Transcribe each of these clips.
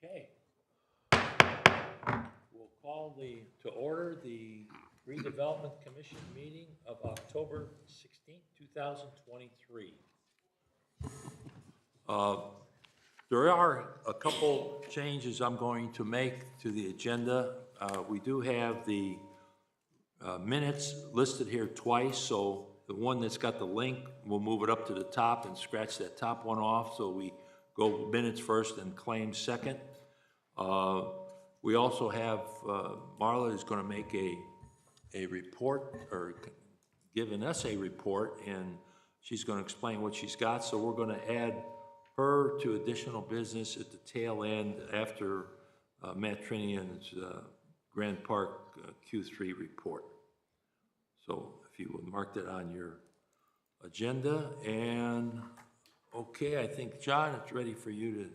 Okay. We'll call to order the Redevelopment Commission meeting of October 16th, 2023. There are a couple changes I'm going to make to the agenda. We do have the minutes listed here twice, so the one that's got the link, we'll move it up to the top and scratch that top one off, so we go minutes first and claims second. We also have, Marla is going to make a report, or giving us a report, and she's going to explain what she's got, so we're going to add her to additional business at the tail end after Matt Trinian's Grand Park Q3 report. So if you would mark that on your agenda. And okay, I think, John, it's ready for you to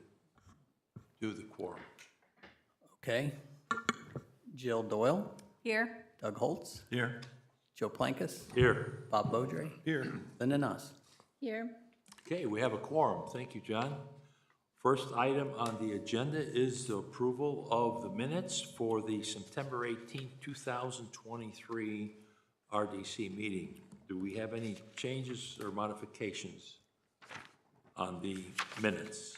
do the quorum. Okay. Jill Doyle. Here. Doug Holtz. Here. Joe Plankus. Here. Bob Beaudry. Here. Linda Nuss. Here. Okay, we have a quorum. Thank you, John. First item on the agenda is the approval of the minutes for the September 18th, 2023 RDC meeting. Do we have any changes or modifications on the minutes?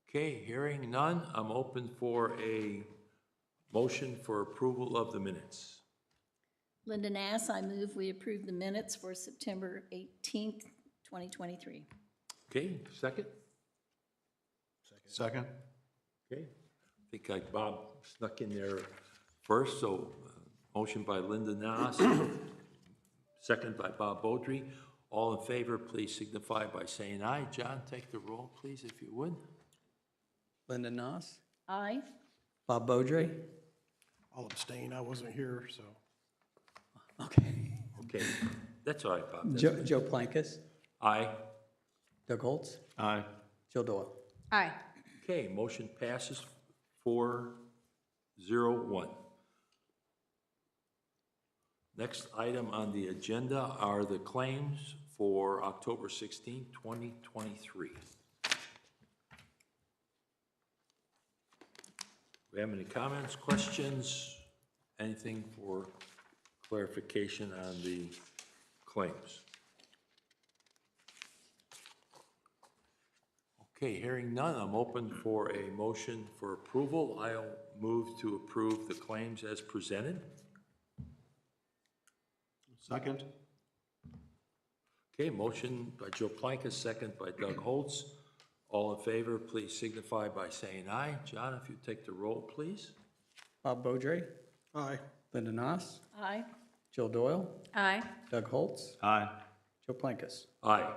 Okay, hearing none, I'm open for a motion for approval of the minutes. Linda Nass, I move we approve the minutes for September 18th, 2023. Okay, second? Second. Okay, I think Bob snuck in there first, so motion by Linda Nass, second by Bob Beaudry. All in favor, please signify by saying aye. John, take the roll, please, if you would. Linda Nuss. Aye. Bob Beaudry. I'll abstain. I wasn't here, so. Okay. Okay, that's all right, Bob. That's Joe, good. Joe Plankus. Aye. Doug Holtz. Aye. Jill Doyle. Aye. Okay, motion passes 4-0-1. Next item on the agenda are the claims for October 16, 2023. Do we have any comments, questions, anything for clarification on the claims? Okay, hearing none, I'm open for a motion for approval. I'll move to approve the claims as presented. Second. Okay, motion by Joe Plankus, second by Doug Holtz. All in favor, please signify by saying aye. John, if you take the roll, please. Bob Beaudry. Aye. Linda Nuss. Aye. Jill Doyle. Aye. Doug Holtz. Aye. Joe Plankus. Aye.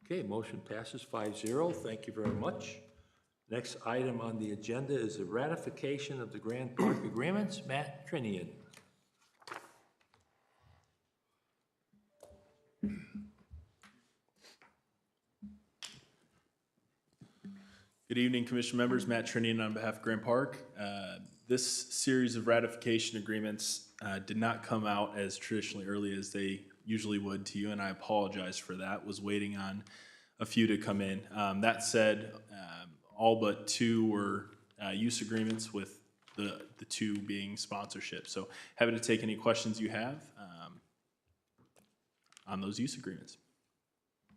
Okay, motion passes 5-0. Thank you very much. Next item on the agenda is the ratification of the Grand Park agreements. Matt Trinian. Good evening, Commission members. Matt Trinian on behalf of Grand Park. This series of ratification agreements did not come out as traditionally early as they usually would to you, and I apologize for that. Was waiting on a few to come in. That said, all but two were use agreements, with the two being sponsorship. So happy to take any questions you have on those use agreements.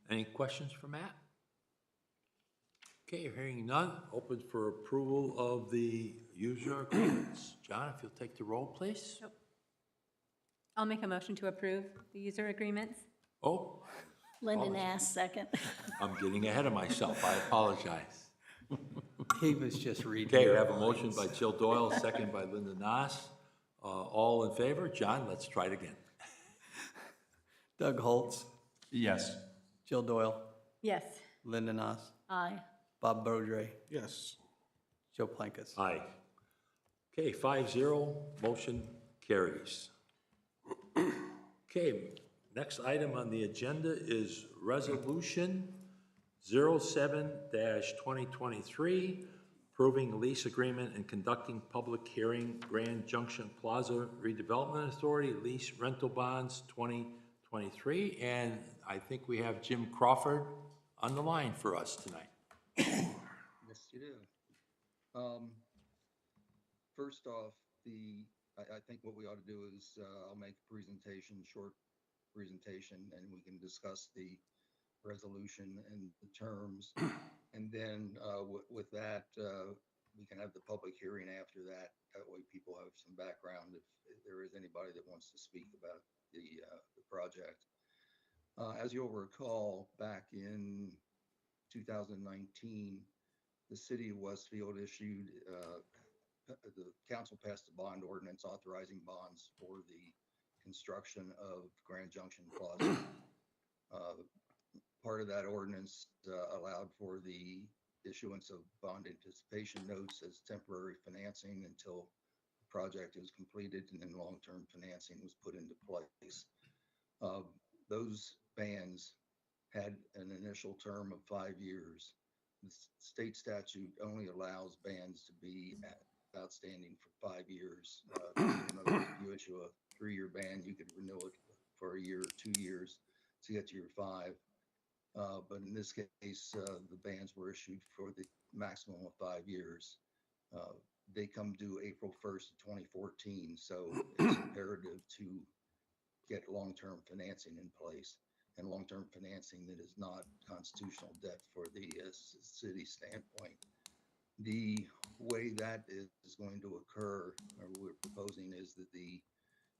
Any questions for Matt? Okay, hearing none, open for approval of the user agreements. John, if you'll take the roll, please. Yep. I'll make a motion to approve the user agreements. Oh, Linda Nass, second. I'm getting ahead of myself. I apologize. He was just reading. Okay, we your have a motion lines. by Jill Doyle, second by Linda Nass. All in favor? John, let's try it again. Doug Holtz. Yes. Jill Doyle. Yes. Linda Nuss. Aye. Bob Beaudry. Yes. Joe Plankus. Aye. Okay, 5-0, motion carries. Okay, next item on the agenda is Resolution 07-2023, approving lease agreement and conducting public hearing, Grand Junction Plaza Redevelopment Authority, lease rental bonds 2023. And I think we have Jim Crawford on the line for us tonight. Yes, you do. First off, I think what we ought to do is, I'll make a presentation, short presentation, and we can discuss the resolution and the terms. And then, with that, we can have the public hearing after that. That way people have some background if there is anybody that wants to speak about the project. As you'll recall, back in 2019, the city of Westfield issued, the council passed a bond ordinance authorizing bonds for the construction of Grand Junction Plaza. Part of that ordinance allowed for the issuance of bond anticipation notes as temporary financing until the project is completed and then long-term financing was put into place. Those bans had an initial term of 5 years. The state statute only allows bans to be outstanding for 5 years. If you issue a 3-year ban, you could renew it for a year or 2 years to get to your 5. But in this case, the bans were issued for the maximum of 5 years. They come due April 1st of 2014, so it's imperative to get long-term financing in place, and long-term financing that is not constitutional debt for the city standpoint. The way that is going to occur, or we're proposing, is that the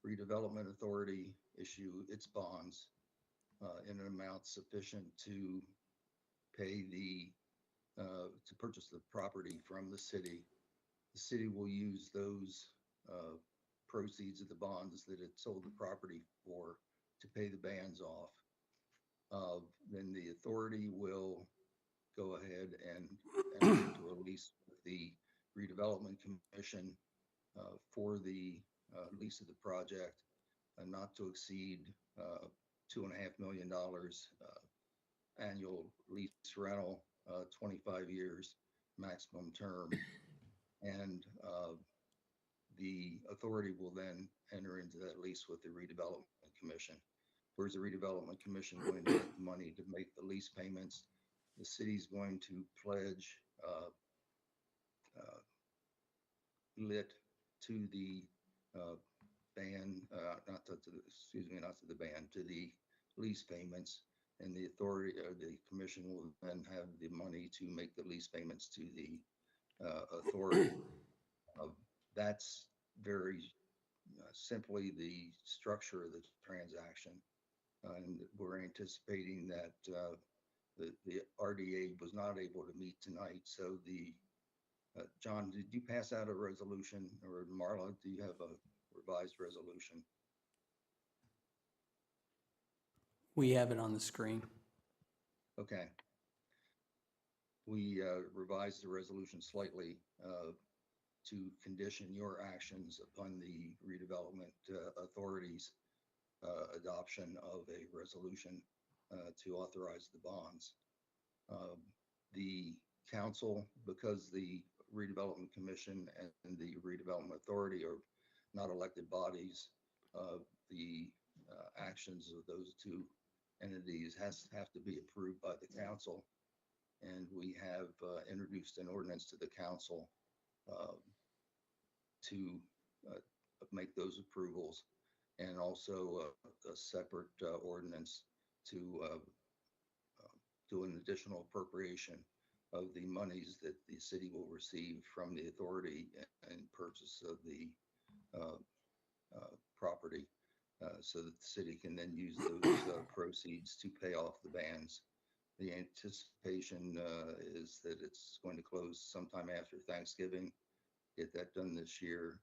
Redevelopment Authority issue its bonds in an amount sufficient to pay to purchase the property from the city. The city will use those proceeds of the bonds that it sold the property for to pay the bans off. Then the authority will go ahead and enter into a lease with the Redevelopment Commission for the lease of the project, not to exceed $2.5 million annual lease rental, 25 years maximum term. And the authority will then enter into that lease with the Redevelopment Commission. Where's the Redevelopment Commission going to get the money to make the lease payments? The city's going to pledge lit to the ban, not to the ban, to the lease payments, and the authority or the commission will then have the money to make the lease payments to the authority. That's very simply the structure of the transaction. And we're anticipating that the RDA was not able to meet tonight. So John, did you pass out a resolution, or Marla, do you have a revised resolution? We have it on the screen. Okay. We revised the resolution slightly to condition your actions upon the Redevelopment Authority's adoption of a resolution to authorize the bonds. The council, because the Redevelopment Commission and the Redevelopment Authority are not elected bodies, the actions of those two entities have to be approved by the council. And we have introduced an ordinance to the council to make those approvals, and also a separate ordinance to do an additional appropriation of the monies that the city will receive from the authority and purchase of the property, so that the city can then use those proceeds to pay off the bans. The anticipation is that it's going to close sometime after Thanksgiving. Get that done this year.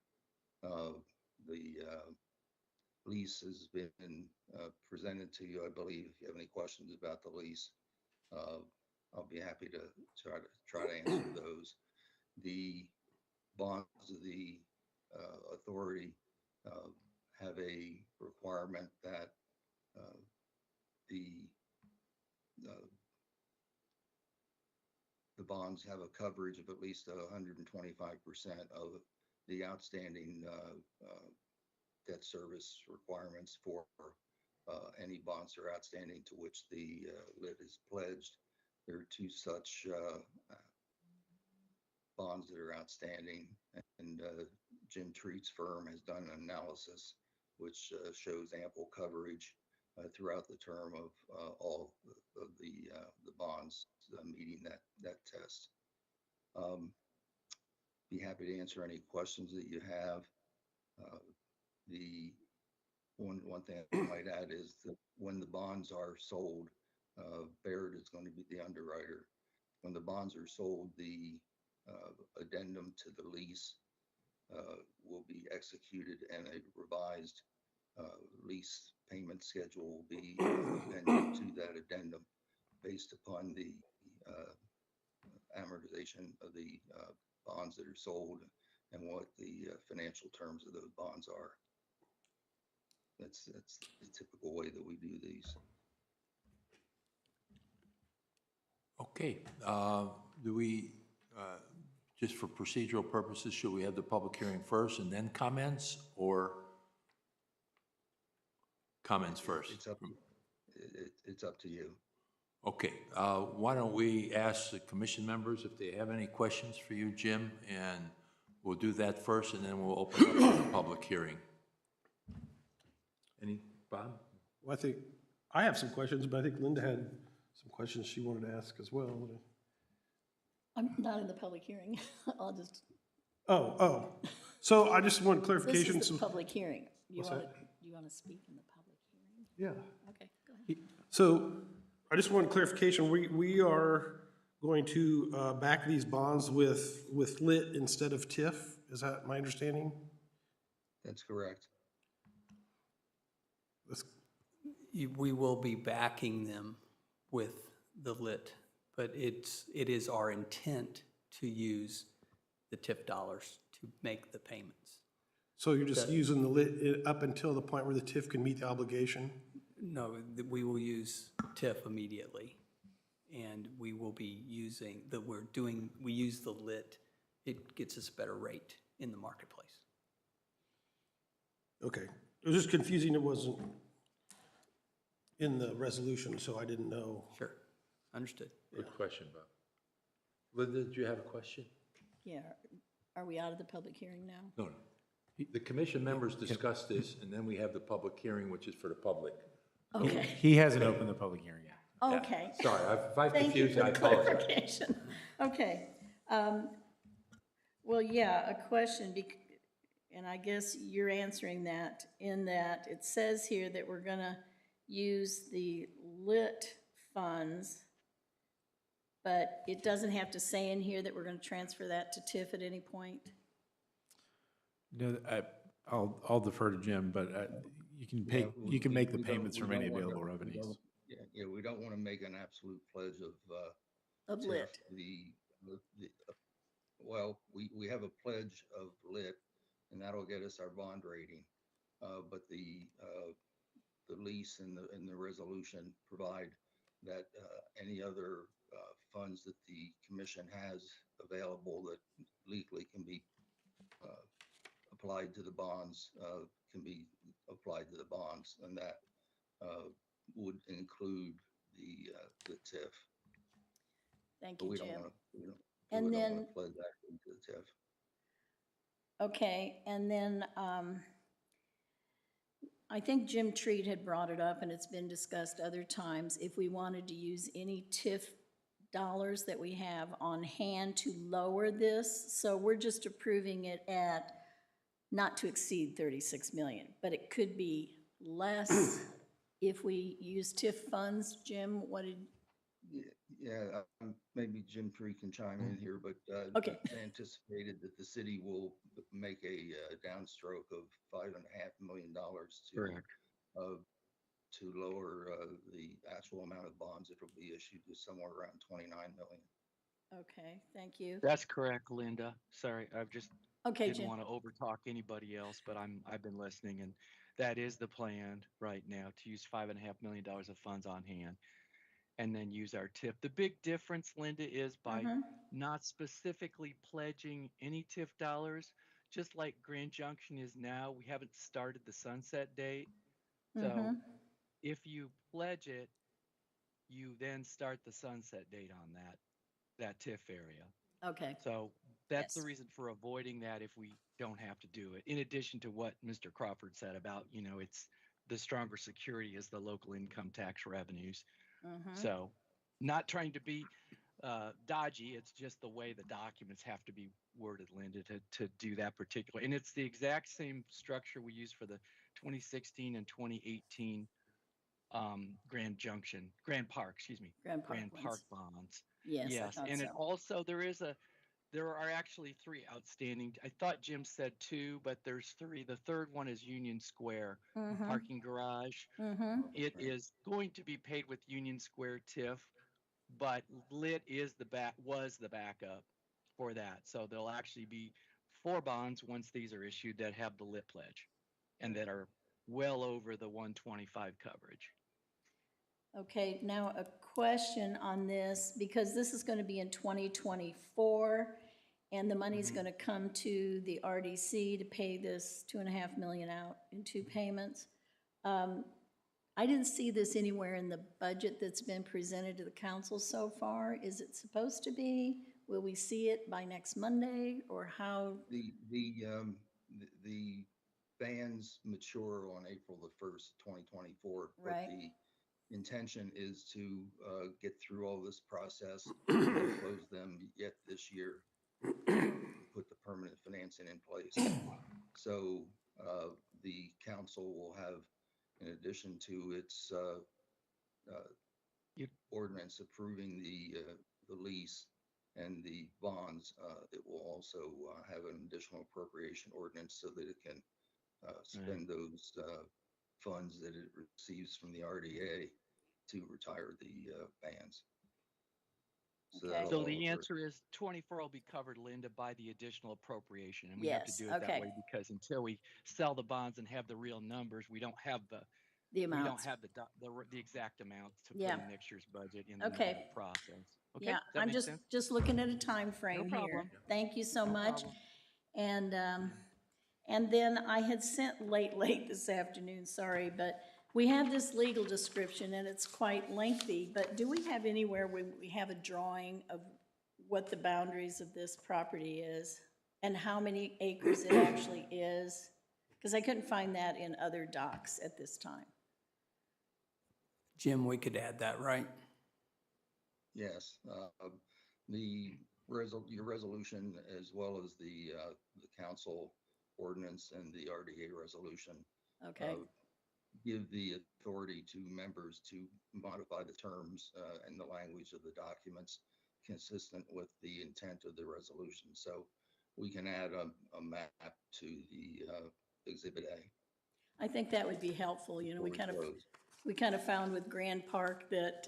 The lease has been presented to you, I believe. If you have any questions about the lease, I'll be happy to try to answer those. The bonds of the authority have a requirement that the bonds have a coverage of at least 125% of the outstanding debt service requirements for any bonds that are outstanding to which the lit is pledged. there are two such bonds that are outstanding, and Jim Treat's firm has done an analysis which shows ample coverage throughout the term of all of the bonds meeting that test. Be happy to answer any questions that you have. The one thing I might add is that when the bonds are sold, Baird is going to be the underwriter. When the bonds are sold, the addendum to the lease will be executed, and a revised lease payment schedule will be appended to that addendum based upon the amortization of the bonds that are sold and what the financial terms of those bonds are. That's the typical way that we do these. Okay, do we, just for procedural purposes, should we have the public hearing first and then comments, or comments first? It's up to you. Okay, why don't we ask the commission members if they have any questions for you, Jim, and we'll do that first, and then we'll open up to the public hearing. Any, Bob? Well, I think, I have some questions, but I think Linda had some questions she wanted to ask as well. I'm not in the public hearing. I'll just, Oh, so I just want this clarification. is the some- public hearing. What's that? You want to speak in the public hearing? Yeah. Okay, go ahead. So I just want clarification. We are going to back these bonds with lit instead of TIF. Is that my understanding? That's correct. That's- We will be backing them with the lit, but it is our intent to use the TIF dollars to make the payments. So you're just using the lit up until the point where the TIF can meet the obligation? No, we will use TIF immediately, and we will be using, we use the lit. It gets us a better rate in the marketplace. Okay. It was just confusing. It wasn't in the resolution, so I didn't know. Sure, understood. Good question, Bob. Linda, did you have a question? Yeah, are we out of the public hearing now? No, no. The commission members discussed this, and then we have the public hearing, which is for the public. Okay, He hasn't opened the public hearing yet. Yeah. okay. Sorry, if I've Thank you confused for you, I the apologize. clarification. Okay. Well, yeah, a question, and I guess you're answering that in that it says here that we're gonna use the lit funds, but it doesn't have to say in here that we're gonna transfer that to TIF at any point? No, I'll defer to Jim, but you can pay, you can make the payments from any available revenues. Yeah, we don't want to make an absolute pledge of Of TIF. lit? Well, we have a pledge of lit, and that'll get us our bond rating. But the lease and the resolution provide that any other funds that the commission has available that legally can be applied to the bonds can be applied to the bonds, and that would include the TIF. Thank But you, we don't Jim. want to. And we don't then- want to pledge that into the TIF. Okay, and then I think Jim Treat had brought it up, and it's been discussed other times, if we wanted to use any TIF dollars that we have on hand to lower this. So we're just approving it at not to exceed 36 million, but it could be less if we use TIF funds. Jim, what did, Yeah, maybe Jim Tree can chime in here, but Okay. it's anticipated that the city will make a downstroke of $5.5 million to lower the actual amount of bonds that will be issued to somewhere around 29 million. okay, thank you. That's correct, Linda. Sorry, I've just Okay, didn't Jim. want to overtalk anybody else, but I've been listening, and that is the plan right now, to use $5.5 million of funds on hand and then use our TIF. The big difference, Linda, is by not specifically pledging any TIF dollars, just like Grand Junction is now. We haven't started the sunset date. So if you pledge it, you then start the sunset date on that TIF area. Okay, So that's the Yes. reason for avoiding that if we don't have to do it. In addition to what Mr. Crawford said about, it's the stronger security is the local income tax revenues. So not trying to be dodgy, it's just the way the documents have to be worded, Linda, to do that particular. And it's the exact same structure we use for the 2016 and 2018 Grand Park, excuse me, Grand Park Grand Park ones. bonds. Yes, I Yes, thought and it so. also there are actually three outstanding. I thought Jim said two, but there's three. The third one is Union Square parking garage. It is going to be paid with Union Square TIF, but lit was the backup for that. So there'll actually be 4 bonds once these are issued that have the lit pledge and that are well over the 125 coverage. Okay, now a question on this, because this is gonna be in 2024, and the money's gonna come to the RDC to pay this 2.5 million out in 2 payments. I didn't see this anywhere in the budget that's been presented to the council so far. Is it supposed to be? Will we see it by next Monday, or how? The bans mature on April the 1st, 2024. But Right. the intention is to get through all this process and close them yet this year, put the permanent financing in place. So the council will have, in addition to its ordinance approving the lease and the bonds, it will also have an additional appropriation ordinance so that it can spend those funds that it receives from the RDA to retire the bans. So Okay. that'll So all the occur. answer is 24 will be covered, Linda, by the additional appropriation. And we have to Yes, do it that okay. way because until we sell the bonds and have the real numbers, we don't have The we don't amounts. have the exact amounts to Yeah. put in next year's budget in the middle Okay. of the process. Okay, Yeah, does that I'm make sense? just looking at a time frame here. problem. Thank you so No much. problem. And then I had sent late this afternoon, sorry, but we have this legal description and it's quite lengthy, but do we have anywhere where we have a drawing of what the boundaries of this property is and how many acres it actually is? Because I couldn't find that in other docs at this time. Jim, we could add that, right? Yes, your resolution, as well as the council ordinance and the RDA resolution, Okay, give the authority to members to modify the terms and the language of the documents consistent with the intent of the resolution. So we can add a map to the Exhibit A. I think that would be helpful, you know, we before we close. kind of found with Grand Park that,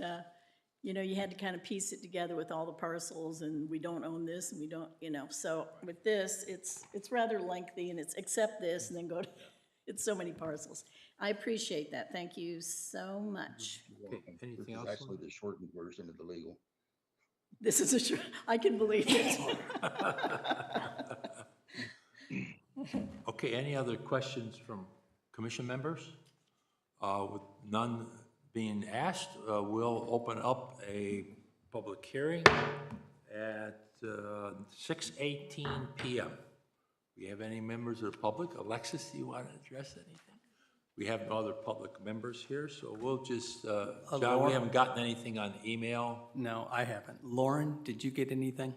you know, you had to kind of piece it together with all the parcels and we don't own this and we don't, you know, so with this, it's rather lengthy and it's accept this and then go to, it's so many parcels. I appreciate that. Thank you so much. Okay, anything This is else? actually the shortened version of the legal. This is I can believe it. Okay, any other questions from commission members? With none being asked, we'll open up a public hearing at 6:18 PM. We have any members of the public? Alexis, do you want to address anything? We have no other public members here, so we'll just, John, we Lauren? haven't gotten anything on email. No, I haven't. Lauren, did you get anything?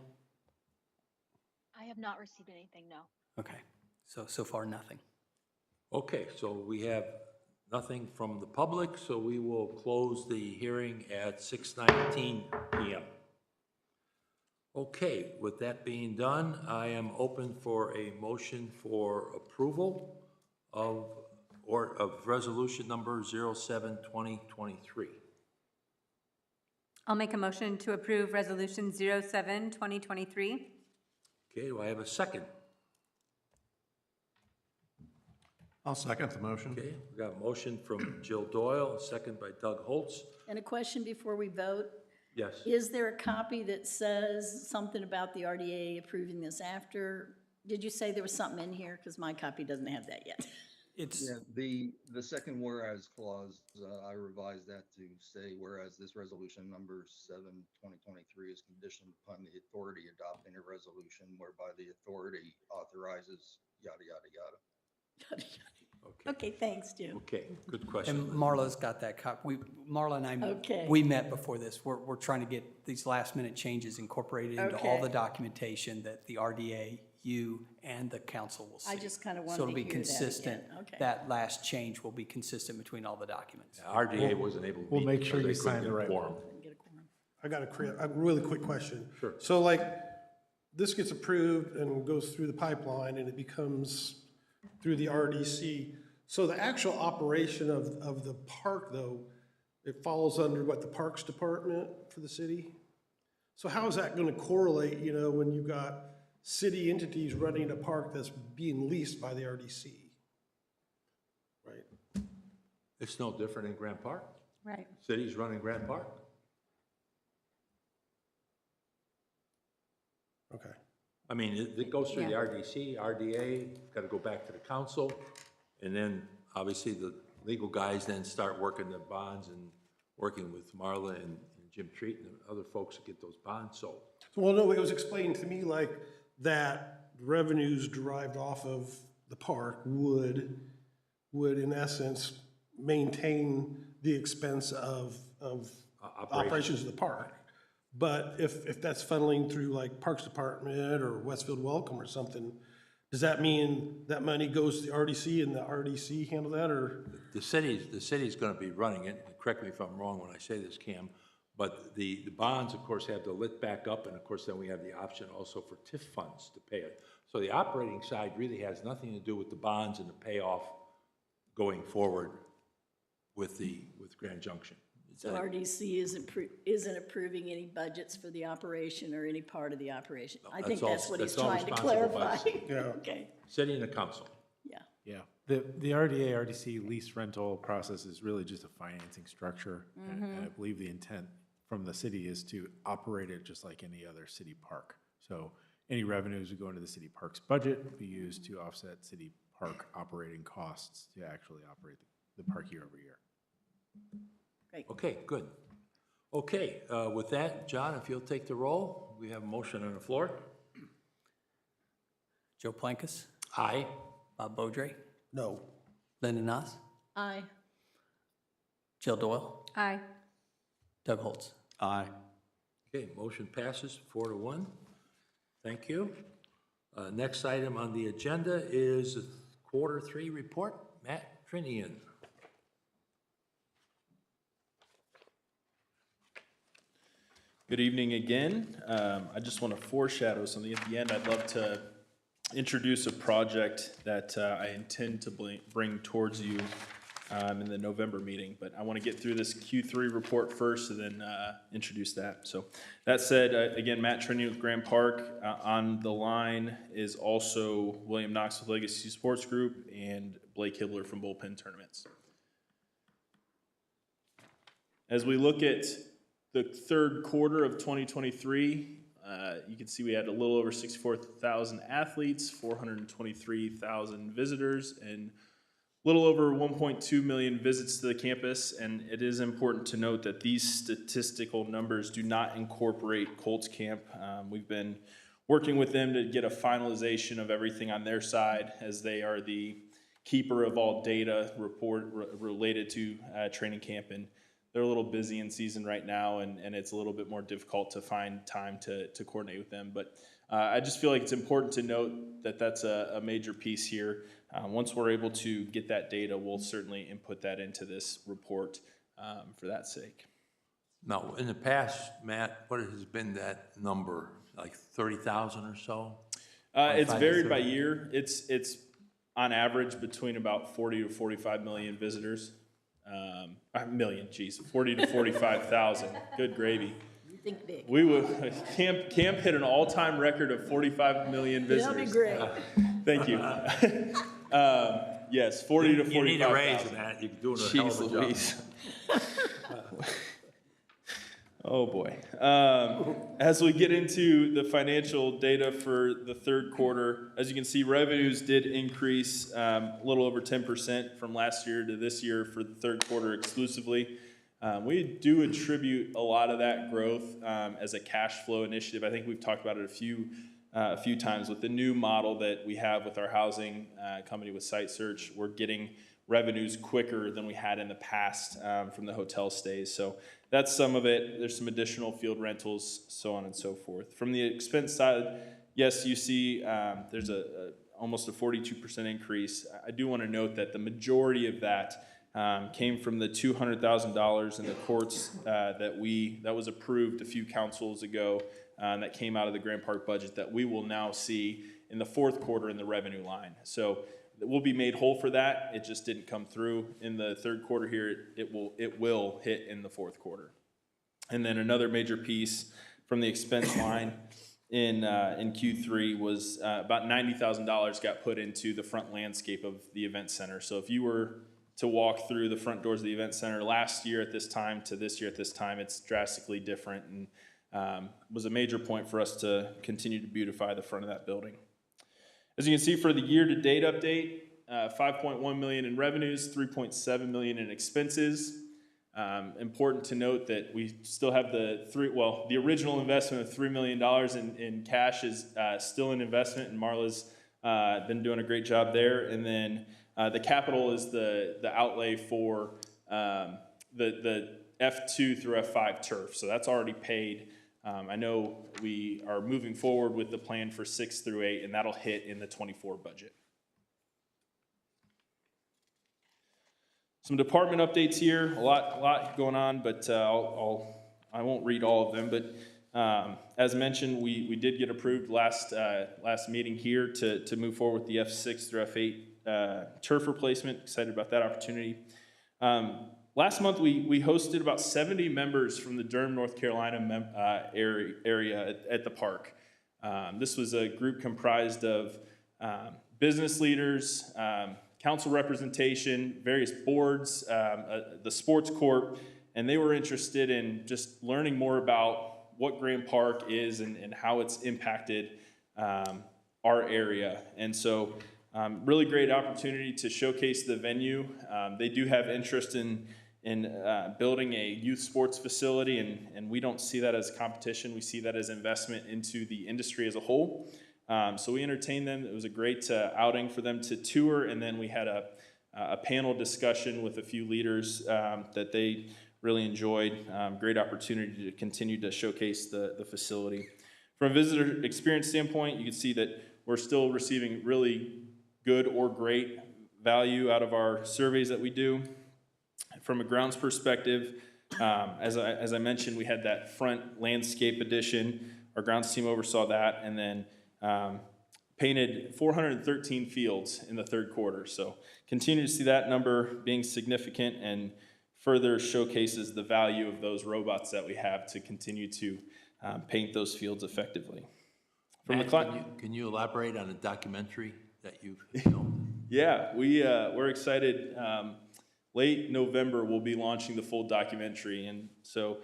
I have not received anything, no. Okay, so far, nothing. Okay, so we have nothing from the public, so we will close the hearing at 6:19 PM. Okay, with that being done, I am open for a motion for approval of resolution number 07-2023. I'll make a motion to approve Resolution 07-2023. Okay, do I have a second? I'll second the motion. Okay, we got a motion from Jill Doyle, a second by Doug Holtz. And a question before we vote. Yes. Is there a copy that says something about the RDA approving this after? Did you say there was something in here? Because my copy doesn't have that yet. It's, Yeah, the second whereas clause, I revised that to say, whereas this resolution number 7/2023 is conditioned upon the authority adopting a resolution whereby the authority authorizes yada, yada, yada. Okay, thanks, Jim. Okay, good and question. Marla's got that Marla and I, Okay. we met before this. We're trying to get these last minute changes incorporated into all Okay. the documentation that the RDA, you, and the council will see. I just kinda wanted So it'll to be hear that again. consistent. Okay. That last change will be consistent between all the documents. RDA wasn't able to meet. We'll make sure because you they couldn't sign the get a right quorum. Get a quorum. I got a really quick question. Sure. So like, this gets approved and goes through the pipeline and it becomes through the RDC. So the actual operation of the park though, it falls under what, the Parks Department for the city? So how is that gonna correlate, you know, when you've got city entities running a park that's being leased by the RDC? Right? It's no different in Grant Park. Right. City's running Grant Park. Okay. I mean, it goes through the Yeah. RDC, RDA, got to go back to the council, and then obviously the legal guys then start working the bonds and working with Marla and Jim Treat and the other folks to get those bonds sold. Well, no, it was explained to me like that revenues derived off of the park would in essence maintain the expense of operations of the park. But if that's funneling through like Parks Department or Westfield Welcome or something, does that mean that money goes to the RDC and the RDC handle that, or? The city's going to be running it, and correct me if I'm wrong when I say this, Cam, but the bonds, of course, have to lit back up, and of course, then we have the option also for TIF funds to pay it. So the operating side really has nothing to do with the bonds and the payoff going forward with Grand Junction. So RDC isn't approving any budgets for the operation or any part of the operation. I think that's what he's that's all trying to responsible by clarify. the city. Yeah. Okay, City and the council. yeah. Yeah, the RDA, RDC lease rental process is really just a financing structure. And I believe the intent from the city is to operate it just like any other city park. So any revenues would go into the city park's budget, be used to offset city park operating costs to actually operate the park year over year. Okay, good. Okay, with that, John, if you'll take the roll, we have a motion on the floor. Joe Plankus, Aye. Bob Beaudry, No. Linda Knopf, Aye. Jill Doyle, Aye. Doug Holtz. Aye. Okay, motion passes 4-1. Thank you. Next item on the agenda is the Q3 report. Matt Trinian. Good evening again. I just want to foreshadow something at the end. I'd love to introduce a project that I intend to bring towards you in the November meeting, but I want to get through this Q3 report first and then introduce that. So that said, again, Matt Trini with Grand Park. On the line is also William Knox with Legacy Sports Group and Blake Hibbler from Bullpen Tournaments. As we look at the third quarter of 2023, you can see we had a little over 64,000 athletes, 423,000 visitors, and a little over 1.2 million visits to the campus. And it is important to note that these statistical numbers do not incorporate Colts Camp. We've been working with them to get a finalization of everything on their side, as they are the keeper of all data related to training camp. And they're a little busy in season right now, and it's a little bit more difficult to find time to coordinate with them. But I just feel like it's important to note that that's a major piece here. Once we're able to get that data, we'll certainly input that into this report for that sake. Now, in the past, Matt, what has been that number, like 30,000 or so? It's 25 to varied by 30? year. It's on average between about 40 to 45 million visitors. 40 to 45,000. Good gravy. You think big. We would camp hit an all-time record of 45 million visitors. That'll be great. Thank you. Yes, 40 to 45,000. You need a raise, Matt. You're doing a hell of a job. Louise. Oh, boy. As we get into the financial data for the third quarter, as you can see, revenues did increase a little over 10% from last year to this year for the third quarter exclusively. We do attribute a lot of that growth as a cash flow initiative. I think we've talked about it a few times with the new model that we have with our housing company with Site Search. We're getting revenues quicker than we had in the past from the hotel stays. So that's some of it. There's some additional field rentals, so on and so forth. From the expense side, yes, you see there's almost a 42% increase. I do want to note that the majority of that came from the $200,000 in the courts that was approved a few councils ago that came out of the Grand Park budget that we will now see in the fourth quarter in the revenue line. So we'll be made whole for that. It just didn't come through in the third quarter here. It will hit in the fourth quarter. And then another major piece from the expense line in Q3 was about $90,000 got put into the front landscape of the event center. So if you were to walk through the front doors of the event center last year at this time to this year at this time, it's drastically different, and was a major point for us to continue to beautify the front of that building. As you can see for the year-to-date update, $5.1 million in revenues, $3.7 million in expenses. Important to note that we still have the original investment of $3 million in cash is still an investment, and Marla's been doing a great job there. And then the capital is the outlay for the F2 through F5 turf, so that's already paid. I know we are moving forward with the plan for 6 through 8, and that'll hit in the 24 budget. Some department updates here. A lot going on, but I won't read all of them. But as mentioned, we did get approved last meeting here to move forward with the F6 through F8 turf replacement. Excited about that opportunity. Last month, we hosted about 70 members from the Durham, North Carolina area at the park. This was a group comprised of business leaders, council representation, various boards, the sports corp, and they were interested in just learning more about what Grand Park is and how it's impacted our area. And so really great opportunity to showcase the venue. They do have interest in building a youth sports facility, and we don't see that as competition. We see that as investment into the industry as a whole. So we entertained them. It was a great outing for them to tour, and then we had a panel discussion with a few leaders that they really enjoyed. Great opportunity to continue to showcase the facility. From a visitor experience standpoint, you can see that we're still receiving really good or great value out of our surveys that we do. From a grounds perspective, as I mentioned, we had that front landscape addition. Our grounds team oversaw that, and then painted 413 fields in the third quarter. So continue to see that number being significant and further showcases the value of those robots that we have to continue to paint those fields effectively. Matt, can you elaborate on a documentary that you've filmed? Yeah, we're excited. Late November, we'll be launching the full documentary, and so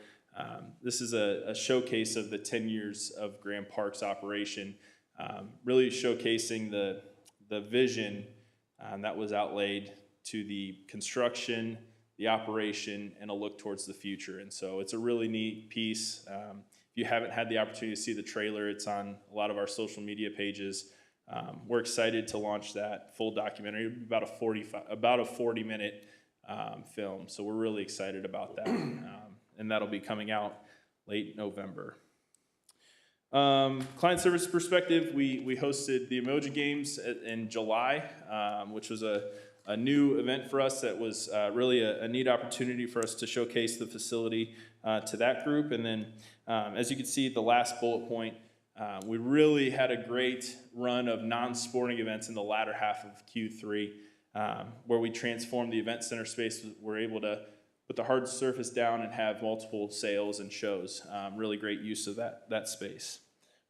this is a showcase of the 10 years of Grand Park's operation, really showcasing the vision that was outlaid to the construction, the operation, and a look towards the future. And so it's a really neat piece. If you haven't had the opportunity to see the trailer, it's on a lot of our social media pages. We're excited to launch that full documentary. It'll be about a 40-minute film, so we're really excited about that, and that'll be coming out late November. Client service perspective, we hosted the Emoji Games in July, which was a new event for us that was really a neat opportunity for us to showcase the facility to that group. And then as you can see, the last bullet point, we really had a great run of non-sporting events in the latter half of Q3, where we transformed the event center space. We're able to put the hard surface down and have multiple sales and shows. Really great use of that space.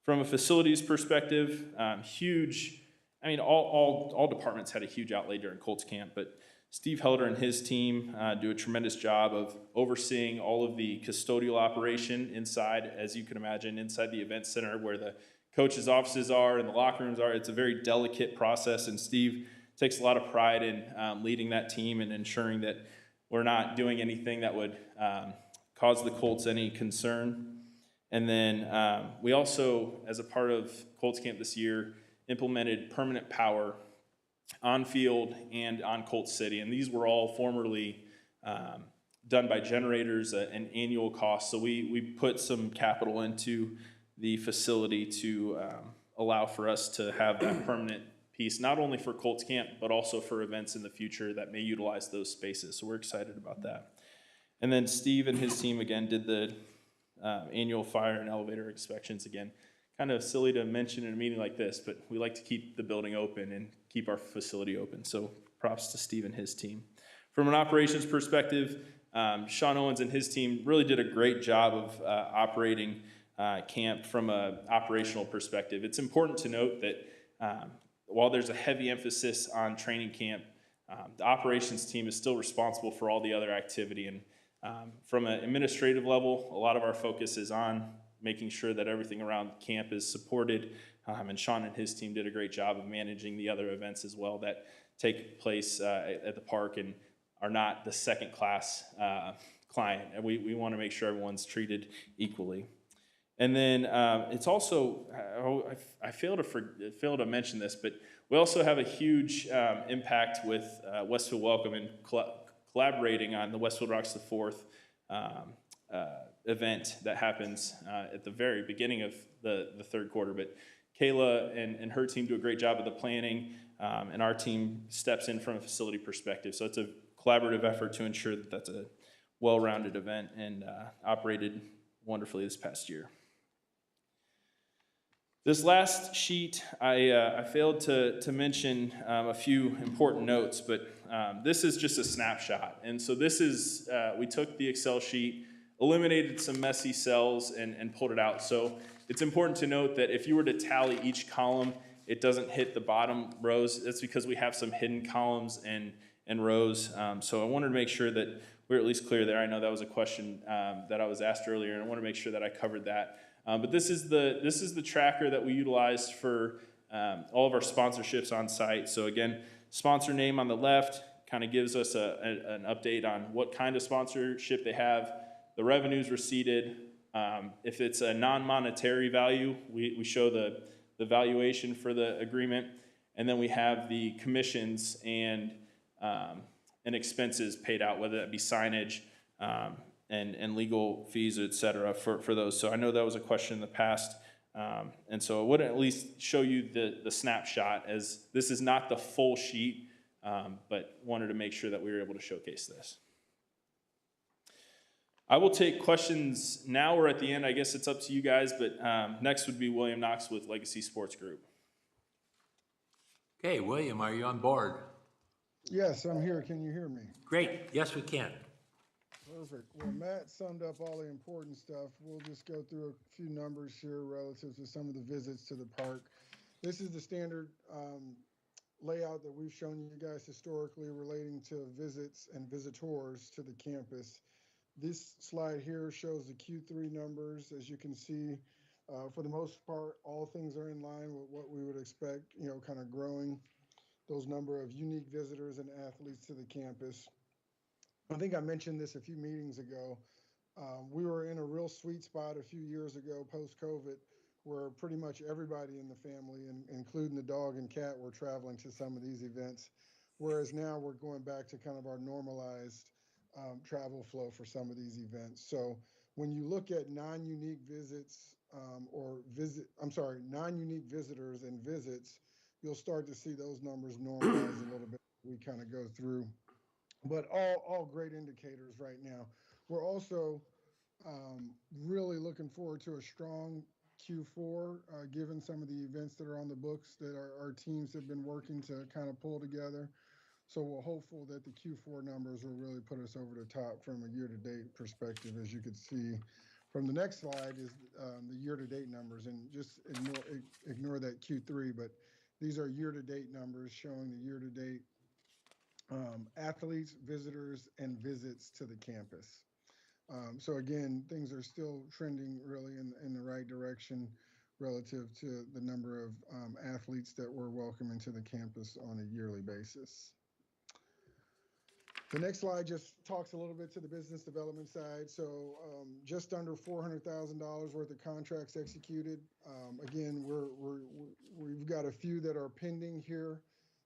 From a facilities perspective, huge. I mean, all departments had a huge outlay during Colts camp, but Steve Helder and his team do a tremendous job of overseeing all of the custodial operation inside, as you can imagine, inside the event center where the coaches' offices are and the locker rooms are. It's a very delicate process, and Steve takes a lot of pride in leading that team and ensuring that we're not doing anything that would cause the Colts any concern. And then we also, as a part of Colts Camp this year, implemented permanent power on field and on Colts City. And these were all formerly done by generators at an annual cost. So we put some capital into the facility to allow for us to have that permanent piece, not only for Colts Camp, but also for events in the future that may utilize those spaces. So we're excited about that. And then Steve and his team, again, did the annual fire and elevator inspections again. Kind of silly to mention in a meeting like this, but we like to keep the building open and keep our facility open. So props to Steve and his team. From an operations perspective, Sean Owens and his team really did a great job of operating camp from an operational perspective. It's important to note that while there's a heavy emphasis on training camp, the operations team is still responsible for all the other activity. And from an administrative level, a lot of our focus is on making sure that everything around camp is supported. And Sean and his team did a great job of managing the other events as well that take place at the park and are not the second class client. And we want to make sure everyone's treated equally. And then it's also, I failed to mention this, but we also have a huge impact with Westfield Welcome and collaborating on the Westfield Rocks the Fourth event that happens at the very beginning of the third quarter. But Kayla and her team do a great job of the planning, and our team steps in from a facility perspective. So it's a collaborative effort to ensure that that's a well-rounded event and operated wonderfully this past year. This last sheet, I failed to mention a few important notes, but this is just a snapshot. And so this is, we took the Excel sheet, eliminated some messy cells, and pulled it out. So it's important to note that if you were to tally each column, it doesn't hit the bottom rows. That's because we have some hidden columns and rows. So I wanted to make sure that we're at least clear there. I know that was a question that I was asked earlier, and I want to make sure that I covered that. But this is the tracker that we utilized for all of our sponsorships on site. So again, sponsor name on the left kind of gives us an update on what kind of sponsorship they have, the revenues receipted. If it's a non-monetary value, we show the valuation for the agreement, and then we have the commissions and expenses paid out, whether that be signage, and legal fees, et cetera, for those. So I know that was a question in the past. And so I would at least show you the snapshot, as this is not the full sheet, but wanted to make sure that we were able to showcase this. I will take questions now or at the end. I guess it's up to you guys, but next would be William Knox with Legacy Sports Group. Okay, William, are you on board? Yes, I'm here. Can you hear me? Great, yes, we can. Perfect. Well, Matt summed up all the important stuff. We'll just go through a few numbers here relative to some of the visits to the park. This is the standard layout that we've shown you guys historically relating to visits and visitors to the campus. This slide here shows the Q3 numbers. As you can see, for the most part, all things are in line with what we would expect, kind of growing those number of unique visitors and athletes to the campus. I think I mentioned this a few meetings ago. We were in a real sweet spot a few years ago, post-COVID, where pretty much everybody in the family, including the dog and cat, were traveling to some of these events. Whereas now we're going back to kind of our normalized travel flow for some of these events. So when you look at non-unique visits non-unique visitors and visits, you'll start to see those numbers normalize a little bit. We kind of go through. But all great indicators right now. We're also really looking forward to a strong Q4, given some of the events that are on the books that our teams have been working to kind of pull together. So we're hopeful that the Q4 numbers will really put us over the top from a year-to-date perspective. As you can see from the next slide is the year-to-date numbers, and just ignore that Q3, but these are year-to-date numbers showing the year-to-date athletes, visitors, and visits to the campus. So again, things are still trending really in the right direction relative to the number of athletes that we're welcoming to the campus on a yearly basis. The next slide just talks a little bit to the business development side. So just under $400,000 worth of contracts executed. Again, we've got a few that are pending here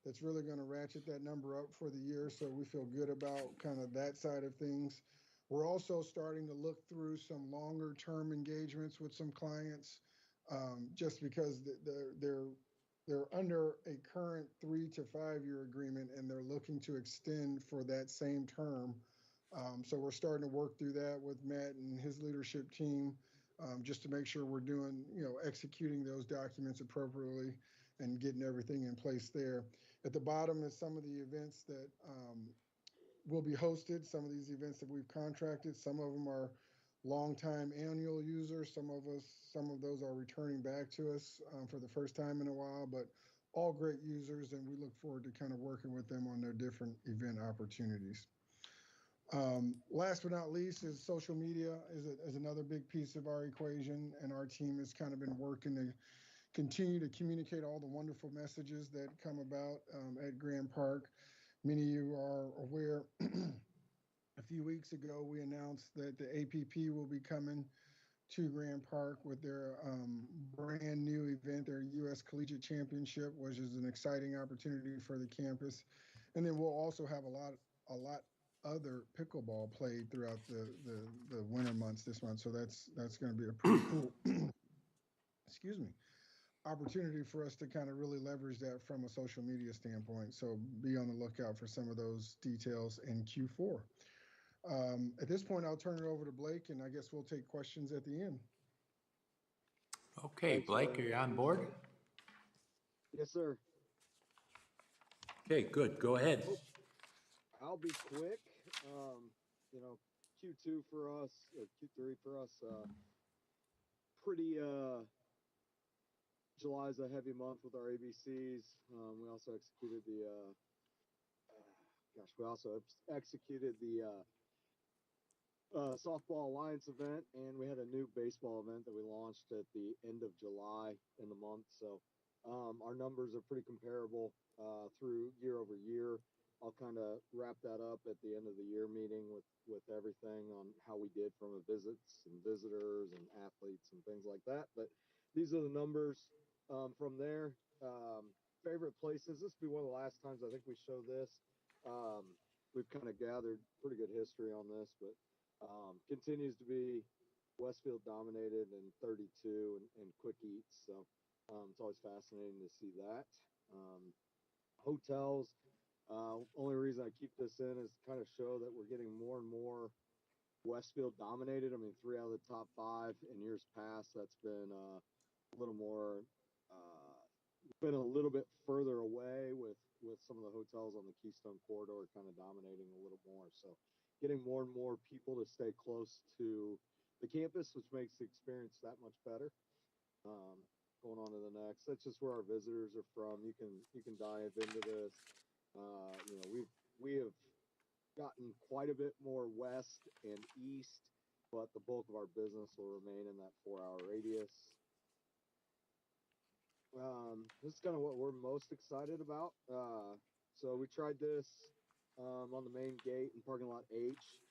that's really going to ratchet that number up for the year. So we feel good about kind of that side of things. We're also starting to look through some longer term engagements with some clients, just because they're under a current 3 to 5 year agreement and they're looking to extend for that same term. So we're starting to work through that with Matt and his leadership team, just to make sure we're doing, executing those documents appropriately and getting everything in place there. At the bottom is some of the events that will be hosted, some of these events that we've contracted. Some of them are longtime annual users. Some of those are returning back to us for the first time in a while, but all great users, and we look forward to kind of working with them on their different event opportunities. Last but not least is social media is another big piece of our equation, and our team has kind of been working to continue to communicate all the wonderful messages that come about at Grand Park. Many of you are aware, a few weeks ago, we announced that the APP will be coming to Grand Park with their brand new event, their U.S. Collegiate Championship, which is an exciting opportunity for the campus. And then we'll also have a lot other pickleball played throughout the winter months this month. So that's going to be a pretty cool, excuse me, opportunity for us to kind of really leverage that from a social media standpoint. So be on the lookout for some of those details in Q4. At this point, I'll turn it over to Blake, and I guess we'll take questions at the end. Okay, Blake, are you on board? Yes, sir. Okay, good, go ahead. I'll be quick. Q2 for us, or Q3 for us, pretty, July's a heavy month with our ABCs. We also executed the Softball Alliance event, and we had a new baseball event that we launched at the end of July in the month. So our numbers are pretty comparable through year over year. I'll kind of wrap that up at the end of the year meeting with everything on how we did from a visits and visitors and athletes and things like that. But these are the numbers from there. Favorite places. This will be one of the last times I think we show this. We've kind of gathered pretty good history on this, but continues to be Westfield dominated and 32 and quick eats. So it's always fascinating to see that. Hotels. Only reason I keep this in is to kind of show that we're getting more and more Westfield dominated. I mean, 3 out of the top 5 in years past. That's been a little more, been a little bit further away with some of the hotels on the Keystone Corridor kind of dominating a little more. So getting more and more people to stay close to the campus, which makes the experience that much better. Going on to the next, that's just where our visitors are from. You can dive into this. We have gotten quite a bit more west and east, but the bulk of our business will remain in that 4-hour radius. This is kind of what we're most excited about. So we tried this on the main gate in parking lot H.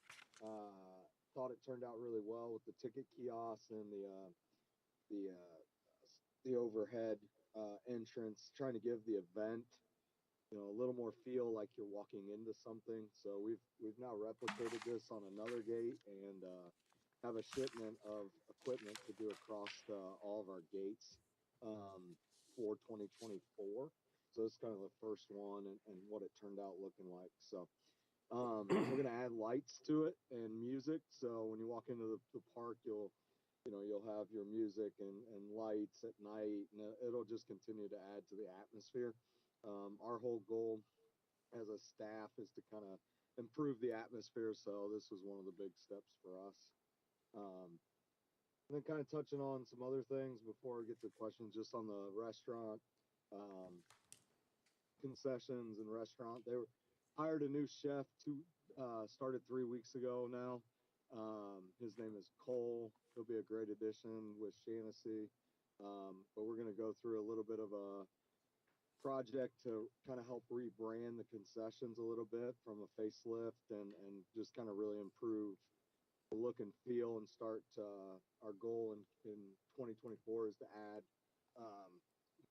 Thought it turned out really well with the ticket kiosk and the overhead entrance, trying to give the event a little more feel like you're walking into something. So we've now replicated this on another gate and have a shipment of equipment to do across all of our gates for 2024. So it's kind of the first one and what it turned out looking like. So we're gonna add lights to it and music. So when you walk into the park, you'll have your music and lights at night, and it'll just continue to add to the atmosphere. Our whole goal as a staff is to kind of improve the atmosphere. So this was one of the big steps for us. And then kind of touching on some other things before I get to questions, just on the restaurant, concessions and restaurant. hired a new chef started 3 weeks ago now. His name is Cole. He'll be a great addition with Shaughnessy. But we're going to go through a little bit of a project to kind of help rebrand the concessions a little bit from a facelift and just kind of really improve the look and feel and start our goal in 2024 is to add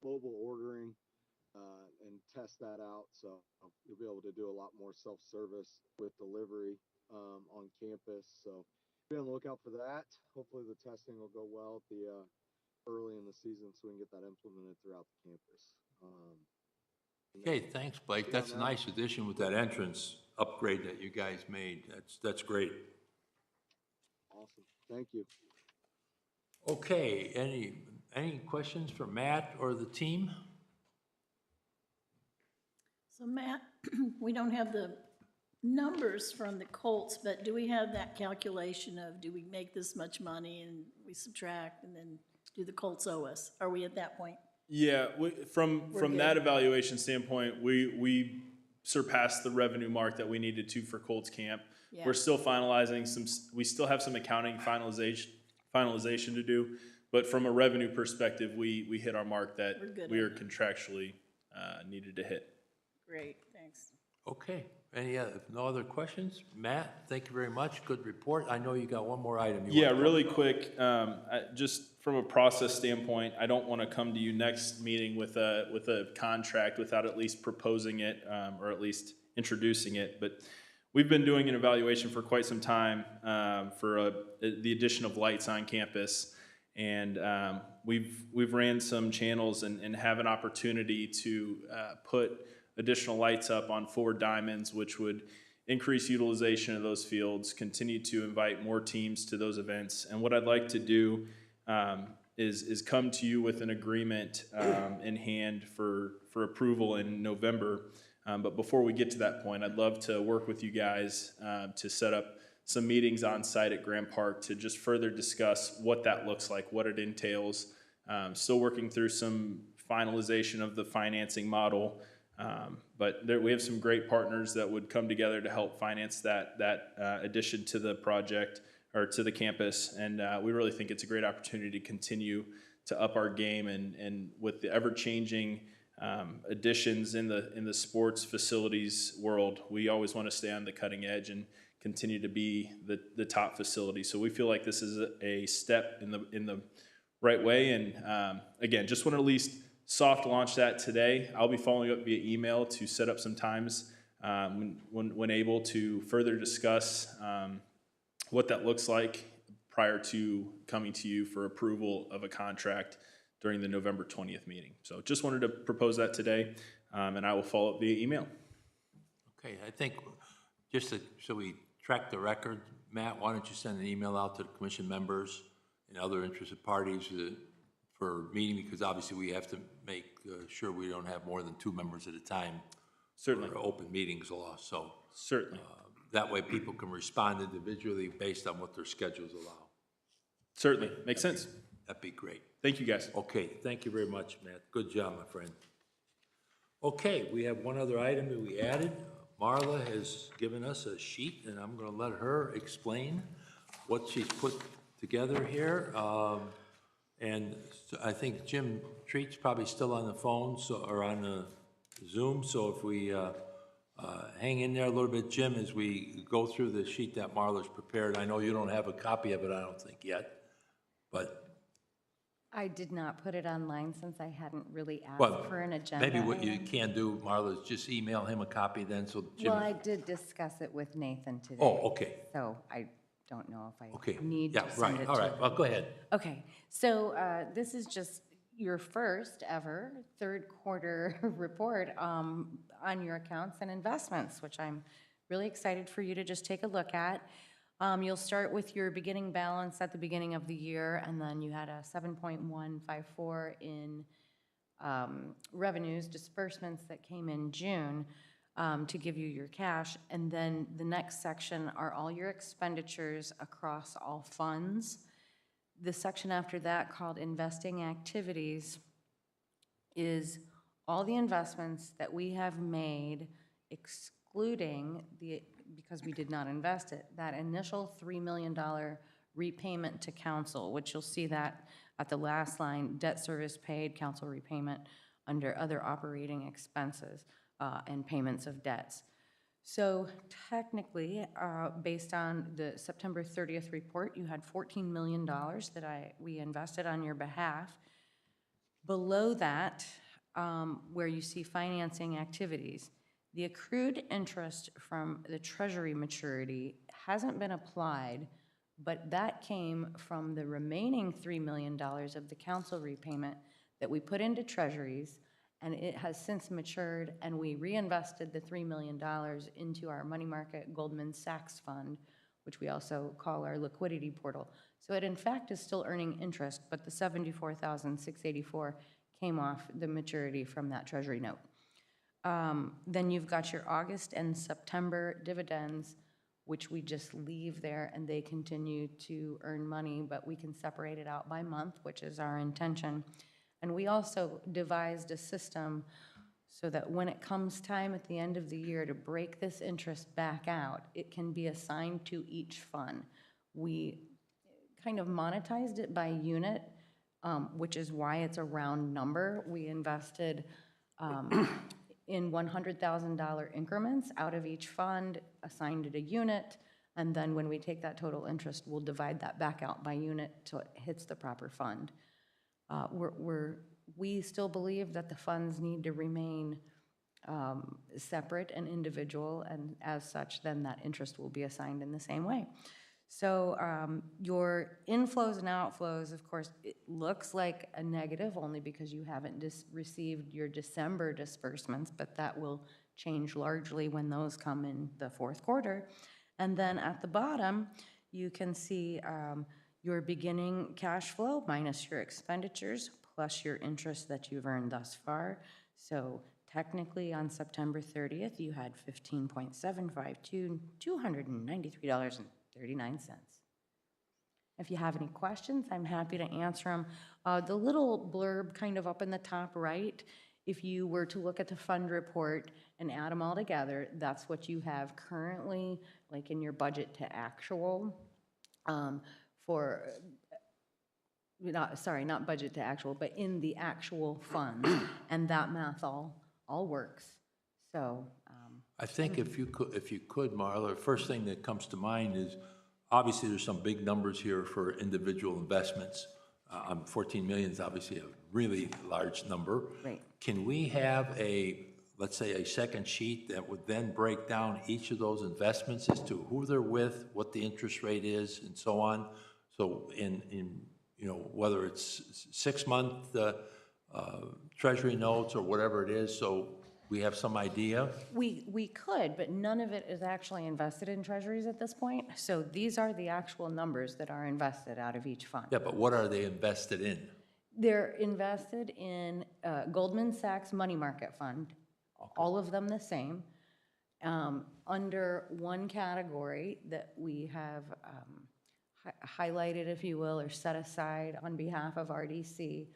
mobile ordering and test that out. So you'll be able to do a lot more self-service with delivery on campus. So be on the lookout for that. Hopefully the testing will go well at the early in the season so we can get that implemented throughout the campus. Okay, thanks, Blake. That's a nice addition with that entrance upgrade that you guys made. That's great. Awesome. Thank you. Okay, any questions for Matt or the team? So Matt, we don't have the numbers from the Colts, but do we have that calculation of, do we make this much money and we subtract and then do the Colts owe us? Are we at that point? Yeah, from good. that evaluation standpoint, we surpassed the revenue mark that we needed to for Colts Camp. Yeah. We're still finalizing we still have some accounting finalization to do, but from a revenue perspective, we hit our mark that We're good we on are that. contractually needed to hit. Great, thanks. Okay, no other questions? Matt, thank you very much. Good report. I know you got one more item. Yeah, really quick, just from a process standpoint, I don't want to come to you next meeting with a contract without at least proposing it, or at least introducing it. But we've been doing an evaluation for quite some time for the addition of lights on campus. And we've ran some channels and have an opportunity to put additional lights up on 4 diamonds, which would increase utilization of those fields, continue to invite more teams to those events. And what I'd like to do is come to you with an agreement in hand for approval in November. But before we get to that point, I'd love to work with you guys to set up some meetings on site at Grand Park to just further discuss what that looks like, what it entails. Still working through some finalization of the financing model. But we have some great partners that would come together to help finance that addition to the project or to the campus. And we really think it's a great opportunity to continue to up our game. And with the ever-changing additions in the sports facilities world, we always want to stay on the cutting edge and continue to be the top facility. So we feel like this is a step in the right way. And again, just want to at least soft launch that today. I'll be following up via email to set up some times when able to further discuss what that looks like prior to coming to you for approval of a contract during the November 20th meeting. So just wanted to propose that today, and I will follow up via email. Okay, I think just so we track the record, Matt, why don't you send an email out to the commission members and other interested parties for meeting, because obviously we have to make sure we don't have more than 2 members at a time. Certainly. For open meetings law, so. Certainly. That way people can respond individually based on what their schedules allow. Certainly. Makes sense. That'd be great. Thank you, guys. Okay, thank you very much, Matt. Good job, my friend. Okay, we have one other item that we added. Marla has given us a sheet, and I'm gonna let her explain what she's put together here. And so I think Jim Treat's probably still on the phone, or on the Zoom, so if we hang in there a little bit, Jim, as we go through the sheet that Marla's prepared. I know you don't have a copy of it, I don't think yet, but. I did not put it online since I hadn't really Well, asked for an agenda. maybe what you item. can do, Marla, is just email him a copy then, so Jim. Well, I did discuss it with Nathan today. Oh, okay. So I don't know if I Okay. need Yeah, to send right. it All to right. him. Well, go ahead. Okay, so this is just your first ever third quarter report on your accounts and investments, which I'm really excited for you to just take a look at. You'll start with your beginning balance at the beginning of the year, and then you had a 7.154 in revenues, disbursements that came in June to give you your cash. And then the next section are all your expenditures across all funds. The section after that, called investing activities, is all the investments that we have made excluding because we did not invest it, that initial $3 million repayment to council, which you'll see that at the last line, debt service paid, council repayment under other operating expenses and payments of debts. So technically, based on the September 30th report, you had $14 million that we invested on your behalf. Below that, where you see financing activities, the accrued interest from the treasury maturity hasn't been applied, but that came from the remaining $3 million of the council repayment that we put into treasuries, and it has since matured, and we reinvested the $3 million into our money market Goldman Sachs fund, which we also call our liquidity portal. So it in fact is still earning interest, but the $74,684 came off the maturity from that treasury note. Then you've got your August and September dividends, which we just leave there, and they continue to earn money, but we can separate it out by month, which is our intention. And we also devised a system so that when it comes time at the end of the year to break this interest back out, it can be assigned to each fund. We kind of monetized it by unit, which is why it's a round number. We invested in $100,000 increments out of each fund, assigned it a unit, and then when we take that total interest, we'll divide that back out by unit till it hits the proper fund. We still believe that the funds need to remain separate and individual, and as such, then that interest will be assigned in the same way. So your inflows and outflows, of course, it looks like a negative only because you haven't received your December disbursements, but that will change largely when those come in the fourth quarter. And then at the bottom, you can see your beginning cash flow minus your expenditures plus your interest that you've earned thus far. So technically on September 30th, you had $15.752, $293.39. If you have any questions, I'm happy to answer them. The little blurb kind of up in the top right, if you were to look at the fund report and add them all together, that's what you have currently, like in your budget to actual not budget to actual, but in the actual funds, and that math all works. So I think if you could, Marla, the first thing that comes to mind is, obviously there's some big numbers here for individual investments. 14 million is obviously a really large number. Right. Can we have let's say a second sheet that would then break down each of those investments as to who they're with, what the interest rate is, and so on? So in whether it's 6-month treasury notes or whatever it is, so we have some idea? We could, but none of it is actually invested in treasuries at this point. So these are the actual numbers that are invested out of each fund. Yeah, but what are they invested in? They're invested in Goldman Sachs Money Market Fund, all of them the same, under one category that we have highlighted, if you will, or set aside on behalf of RDC.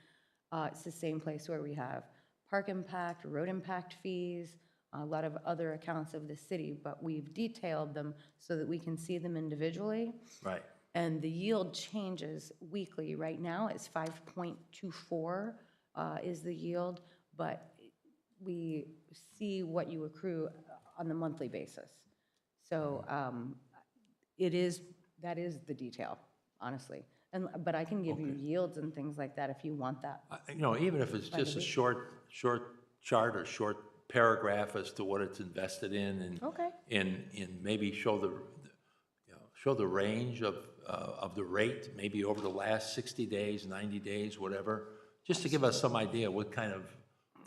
It's the same place where we have park impact, road impact fees, a lot of other accounts of the city, but we've detailed them so that we can see them individually. Right. And the yield changes weekly. Right now, it's 5.24 is the yield, but we see what you accrue on the monthly basis. So that is the detail, honestly. But I can give you yields and things like that if you want that. Even if it's just a short chart or short paragraph as to what it's invested in, and maybe show the range of the rate, maybe over the last 60 days, 90 days, whatever, just to give us some idea what kind of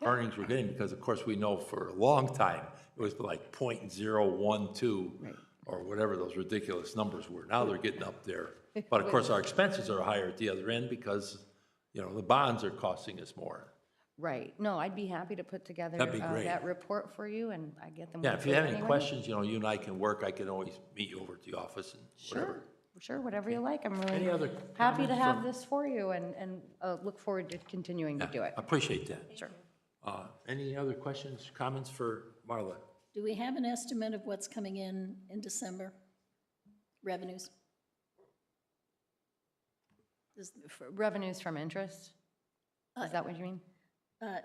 earnings we're getting, because of course we know for a long time it was like 0.012 or whatever those ridiculous numbers were. Now they're getting up there. But of course our expenses are higher at the other end because, the bonds are costing us more. Right. No, I'd be happy to put together That'd be great. that report for you, and I get them. Yeah, if you have any questions, you and I can work. I can always meet you over at the office and whatever. Sure, whatever you like. I'm Any really other happy to comments have from- this for you, and look forward to continuing to do it. I appreciate that. Sure. Any other questions, comments for Marla? Do we have an estimate of what's coming in December? Revenues? Revenues from interest? Is that what you mean?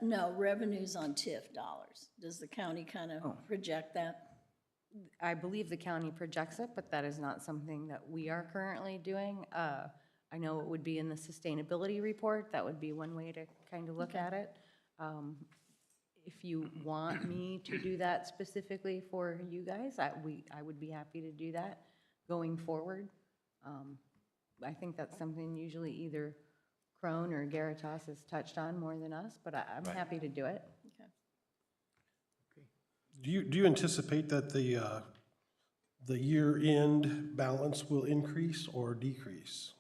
No, revenues on TIF dollars. Does the county kind of project that? I believe the county projects it, but that is not something that we are currently doing. I know it would be in the sustainability report. That would be one way to kind of look at it. If you want me to do that specifically for you guys, I would be happy to do that going forward. I think that's something usually either Crone or Garitas has touched on more than us, but I'm happy to do it. Okay. Do you anticipate that the year-end balance will increase or decrease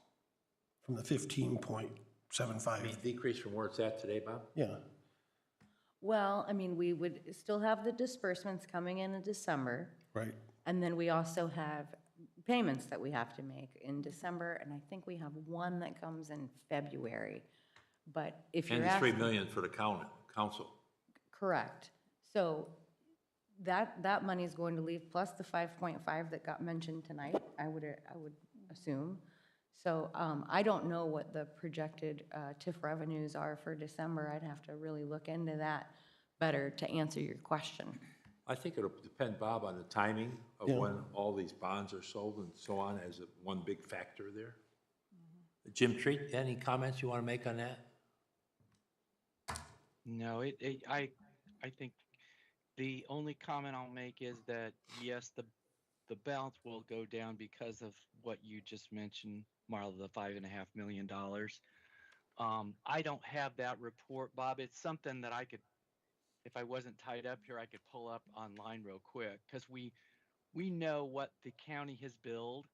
from the 15.75? Decrease from where it's at today, Bob? Yeah, Well, I mean, we would still have the disbursements coming in December. right. And then we also have payments that we have to make in December, and I think we have one that comes in February. But if you're And the asking. 3 million for the council. Correct. So that money is going to leave, plus the 5.5 that got mentioned tonight, I would assume. So I don't know what the projected TIF revenues are for December. I'd have to really look into that better to answer your question. I think it'll depend, Bob, on the timing of Yeah. when all these bonds are sold and so on as one big factor there. Jim Treat, any comments you want to make on that? No, I think the only comment I'll make is that, yes, the balance will go down because of what you just mentioned, Marla, the $5.5 million. I don't have that report, Bob. It's something that I could, if I wasn't tied up here, I could pull up online real quick, because we know what the county has billed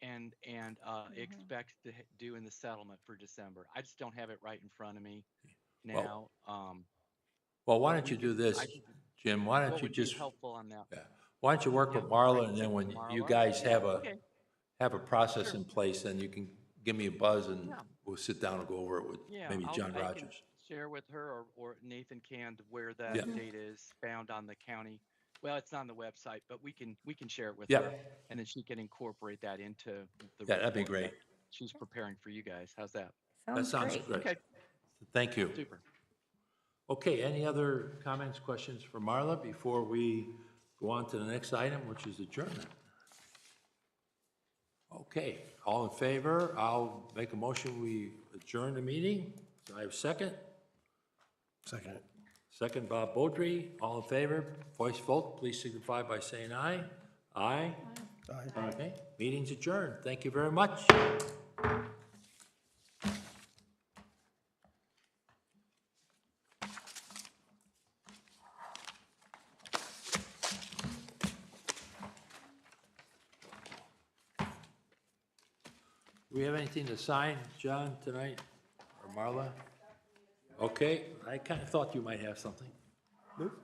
and expects to do in the settlement for December. I just don't have it right in front of me now. Well, why don't you do this, Jim? Why don't What you would be just, helpful on that? yeah, why don't you work with Marla, and then when you guys have Okay. a process in place, then you can give me a buzz and we'll sit down and go over it with Yeah, maybe John I can Rogers. share with her, or Nathan can, where that Yeah. data is found on the county. Well, it's not on the website, but we can share it with Yeah. her, and then she can incorporate that into the Yeah, that'd be report great. that she's preparing for you guys. How's that? That sounds great. great. Okay, Thank you. super. Okay, any other comments, questions for Marla before we go on to the next item, which is adjournment? Okay, all in favor? I'll make a motion, we adjourn the meeting. Do I have a second? Second. Second, Bob Beaudry. All in favor? Voice vote, please signify by saying aye. Aye? Aye. Okay, meeting's adjourned. Thank you very much. Do we have anything to sign, John, tonight, or Marla? Okay, I kind of thought you might have something. Nope.